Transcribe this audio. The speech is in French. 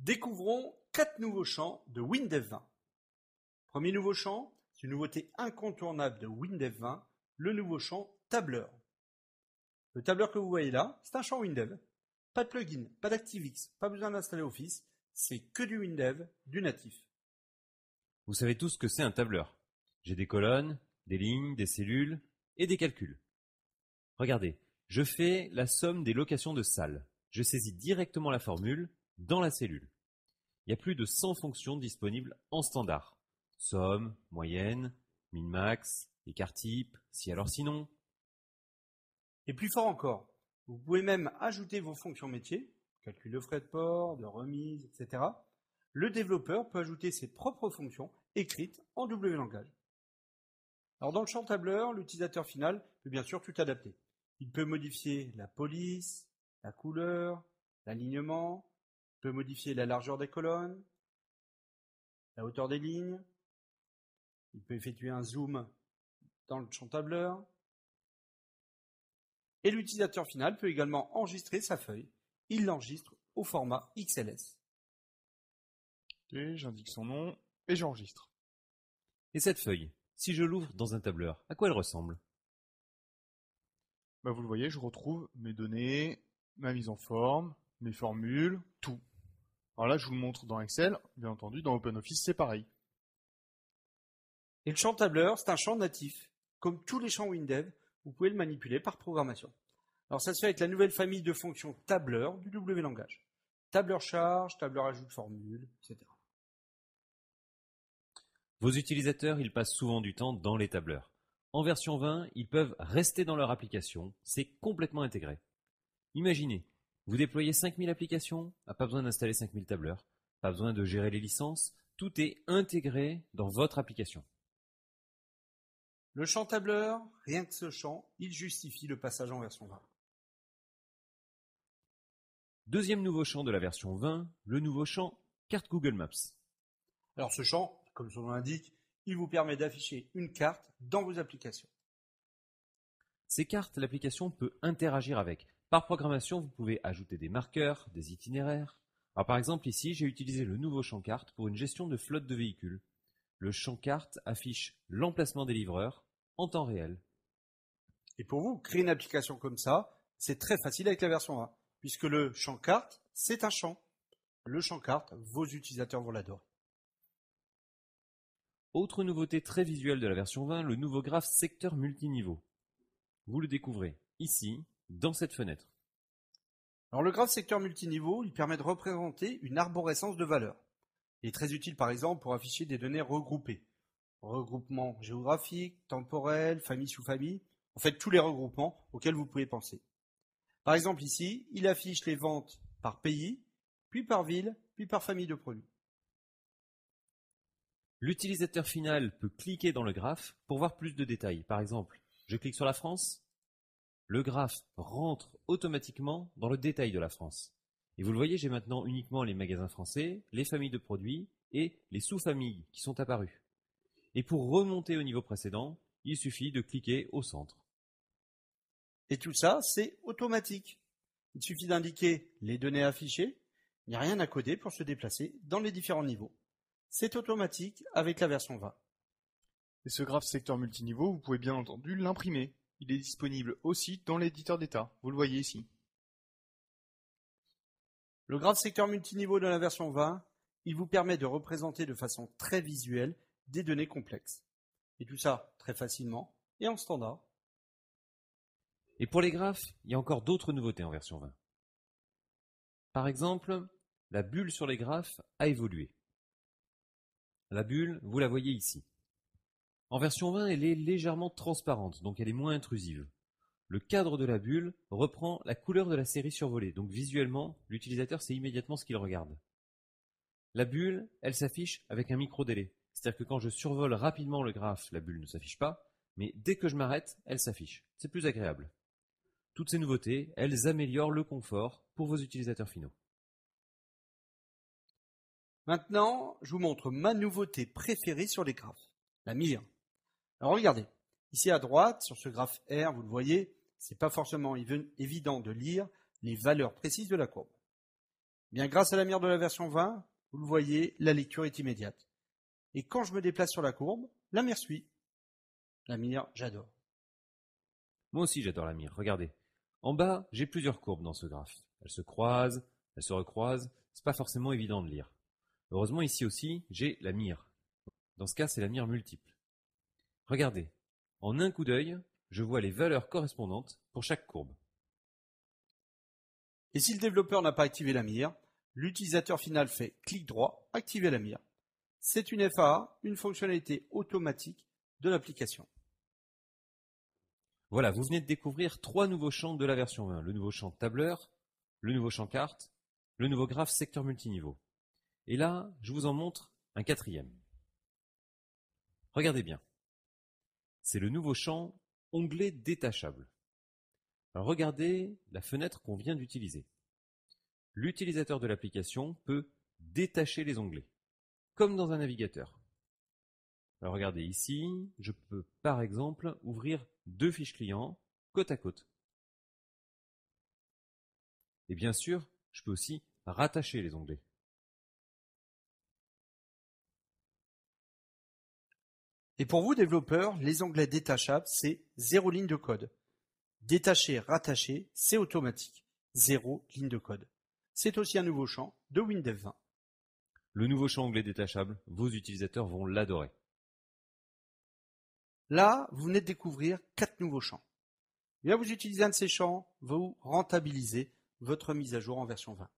Découvrons 4 nouveaux champs de WinDev 20. Premier nouveau champ, c'est une nouveauté incontournable de WinDev 20, le nouveau champ tableur. Le tableur que vous voyez là, c'est un champ WinDev. Pas de plugin, pas d'ActiveX, pas besoin d'installer Office, c'est que du WinDev, du natif. Vous savez tous ce que c'est un tableur. J'ai des colonnes, des lignes, des cellules et des calculs. Regardez, je fais la somme des locations de salles. Je saisis directement la formule dans la cellule. Il y a plus de 100 fonctions disponibles en standard. Somme, moyenne, min-max, écart type, si alors sinon. Et plus fort encore, vous pouvez même ajouter vos fonctions métiers, calcul de frais de port, de remise, etc. Le développeur peut ajouter ses propres fonctions écrites en W langage. Alors dans le champ tableur, l'utilisateur final peut bien sûr tout adapter. Il peut modifier la police, la couleur, l'alignement, il peut modifier la largeur des colonnes, la hauteur des lignes, il peut effectuer un zoom dans le champ tableur. Et l'utilisateur final peut également enregistrer sa feuille. Il l'enregistre au format XLS. Et j'indique son nom et j'enregistre. Et cette feuille, si je l'ouvre dans un tableur, à quoi elle ressemble? Vous le voyez, je retrouve mes données, ma mise en forme, mes formules, tout. Alors là, je vous le montre dans Excel. Bien entendu, dans OpenOffice, c'est pareil. Et le champ tableur, c'est un champ natif. Comme tous les champs WinDev, vous pouvez le manipuler par programmation. Alors ça se fait avec la nouvelle famille de fonctions tableur du W langage. Tableur charge, tableur ajout de formule, etc. Vos utilisateurs, ils passent souvent du temps dans les tableurs. En version 20, ils peuvent rester dans leur application, c'est complètement intégré. Imaginez, vous déployez 5000 applications, pas besoin d'installer 5000 tableurs, pas besoin de gérer les licences, tout est intégré dans votre application. Le champ tableur, rien que ce champ, il justifie le passage en version 20. Deuxième nouveau champ de la version 20, le nouveau champ carte Google Maps. Alors ce champ, comme son nom l'indique, il vous permet d'afficher une carte dans vos applications. Ces cartes, l'application peut interagir avec. Par programmation, vous pouvez ajouter des marqueurs, des itinéraires. Alors par exemple ici, j'ai utilisé le nouveau champ carte pour une gestion de flotte de véhicules. Le champ carte affiche l'emplacement des livreurs en temps réel. Et pour vous, créer une application comme ça, c'est très facile avec la version 1, puisque le champ carte, c'est un champ. Le champ carte, vos utilisateurs vont l'adorer. Autre nouveauté très visuelle de la version 20, le nouveau graphe secteur multiniveau. Vous le découvrez ici, dans cette fenêtre. Alors le graphe secteur multiniveau, il permet de représenter une arborescence de valeurs. Il est très utile par exemple pour afficher des données regroupées. Regroupement géographique, temporel, famille sous famille, en fait tous les regroupements auxquels vous pouvez penser. Par exemple ici, il affiche les ventes par pays, puis par ville, puis par famille de produits. L'utilisateur final peut cliquer dans le graphe pour voir plus de détails. Par exemple, je clique sur la France, le graphe rentre automatiquement dans le détail de la France. Et vous le voyez, j'ai maintenant uniquement les magasins français, les familles de produits et les sous-familles qui sont apparues. Et pour remonter au niveau précédent, il suffit de cliquer au centre. Et tout ça, c'est automatique. Il suffit d'indiquer les données affichées. Il n'y a rien à coder pour se déplacer dans les différents niveaux. C'est automatique avec la version 20. Et ce graphe secteur multiniveau, vous pouvez bien entendu l'imprimer. Il est disponible aussi dans l'éditeur d'état. Vous le voyez ici. Le graphe secteur multiniveau de la version 20, il vous permet de représenter de façon très visuelle des données complexes. Et tout ça très facilement et en standard. Et pour les graphes, il y a encore d'autres nouveautés en version 20. Par exemple, la bulle sur les graphes a évolué. La bulle, vous la voyez ici. En version 20, elle est légèrement transparente, donc elle est moins intrusive. Le cadre de la bulle reprend la couleur de la série survolée, donc visuellement, l'utilisateur sait immédiatement ce qu'il regarde. La bulle, elle s'affiche avec un micro-délai, c'est-à-dire que quand je survole rapidement le graphe, la bulle ne s'affiche pas, mais dès que je m'arrête, elle s'affiche. C'est plus agréable. Toutes ces nouveautés, elles améliorent le confort pour vos utilisateurs finaux. Maintenant, je vous montre ma nouveauté préférée sur les graphes, la mire. Alors regardez, ici à droite, sur ce graphe R, vous le voyez, c'est pas forcément évident de lire les valeurs précises de la courbe. Bien, grâce à la mire de la version 20, vous le voyez, la lecture est immédiate. Et quand je me déplace sur la courbe, la mire suit. La mire, j'adore. Moi aussi j'adore la mire, regardez. En bas, j'ai plusieurs courbes dans ce graphe. Elles se croisent, elles se recroisent, c'est pas forcément évident de lire. Heureusement ici aussi, j'ai la mire. Dans ce cas, c'est la mire multiple. Regardez, en un coup d'œil, je vois les valeurs correspondantes pour chaque courbe. Et si le développeur n'a pas activé la mire, l'utilisateur final fait clic droit, activer la mire. C'est une FAA, une fonctionnalité automatique de l'application. Voilà, vous venez de découvrir 3 nouveaux champs de la version 20. Le nouveau champ tableur, le nouveau champ carte, le nouveau graphe secteur multiniveau. Et là, je vous en montre un 4e. Regardez bien. C'est le nouveau champ onglet détachable. Alors regardez la fenêtre qu'on vient d'utiliser. L'utilisateur de l'application peut détacher les onglets, comme dans un navigateur. Alors regardez ici, je peux par exemple ouvrir 2 fiches clients côte à côte. Et bien sûr, je peux aussi rattacher les onglets. Et pour vous, développeurs, les onglets détachables, c'est 0 ligne de code. Détacher, rattacher, c'est automatique. 0 ligne de code. C'est aussi un nouveau champ de Windev 20. Le nouveau champ onglet détachable, vos utilisateurs vont l'adorer. Là, vous venez de découvrir 4 nouveaux champs. Bien, vous utilisez un de ces champs, vous rentabilisez votre mise à jour en version 20.